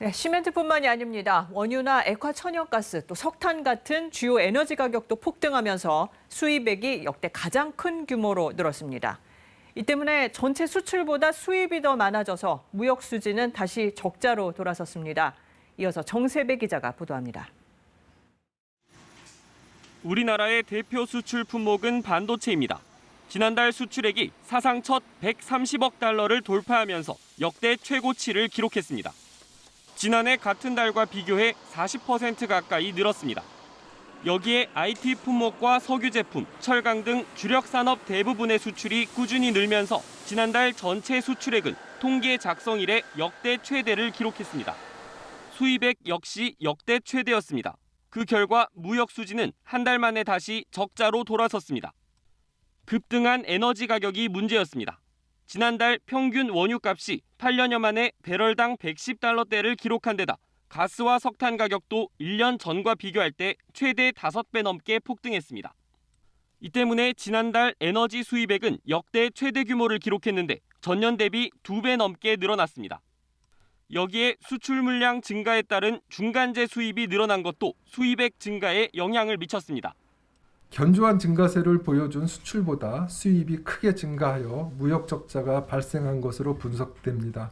네, 시멘트뿐만이 아닙니다. 원유나 액화천연가스, 또 석탄 같은 주요 에너지 가격도 폭등하면서 수입액이 역대 가장 큰 규모로 늘었습니다. 이 때문에 전체 수출보다 수입이 더 많아져서 무역 수지는 다시 적자로 돌아섰습니다. 이어서 정세배 기자가 보도합니다. 우리나라의 대표 수출 품목은 반도체입니다. 지난달 수출액이 사상 첫 130억 달러를 돌파하면서 역대 최고치를 기록했습니다. 지난해 같은 달과 비교해 40% 가까이 늘었습니다. 여기에 IT 품목과 석유 제품, 철강 등 주력 산업 대부분의 수출이 꾸준히 늘면서 지난달 전체 수출액은 통계 작성 이래 역대 최대를 기록했습니다. 수입액 역시 역대 최대였습니다. 그 결과 무역 수지는 한 달 만에 다시 적자로 돌아섰습니다. 급등한 에너지 가격이 문제였습니다. 지난달 평균 원유값이 8년여 만에 배럴당 110달러대를 기록한 데다 가스와 석탄 가격도 1년 전과 비교할 때 최대 5배 넘게 폭등했습니다. 이 때문에 지난달 에너지 수입액은 역대 최대 규모를 기록했는데 전년 대비 2배 넘게 늘어났습니다. 여기에 수출 물량 증가에 따른 중간재 수입이 늘어난 것도 수입액 증가에 영향을 미쳤습니다. 견조한 증가세를 보여준 수출보다 수입이 크게 증가하여 무역 적자가 발생한 것으로 분석됩니다.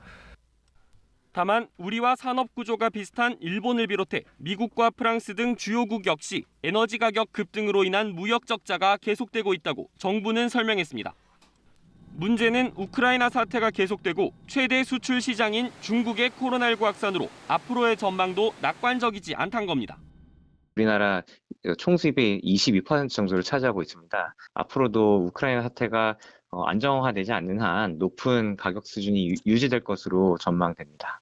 다만 우리와 산업 구조가 비슷한 일본을 비롯해 미국과 프랑스 등 주요국 역시 에너지 가격 급등으로 인한 무역 적자가 계속되고 있다고 정부는 설명했습니다. 문제는 우크라이나 사태가 계속되고 최대 수출 시장인 중국의 코로나19 확산으로 앞으로의 전망도 낙관적이지 않다는 겁니다. 우리나라 총수입의 22% 정도를 차지하고 있습니다. 앞으로도 우크라이나 사태가 안정화되지 않는 한 높은 가격 수준이 유지될 것으로 전망됩니다.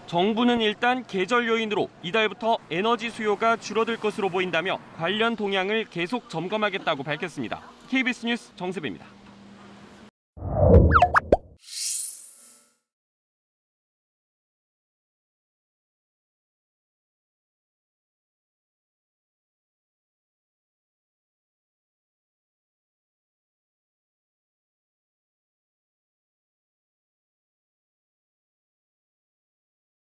정부는 일단 계절 요인으로 이달부터 에너지 수요가 줄어들 것으로 보인다며 관련 동향을 계속 점검하겠다고 밝혔습니다. KBS 뉴스 정세배입니다.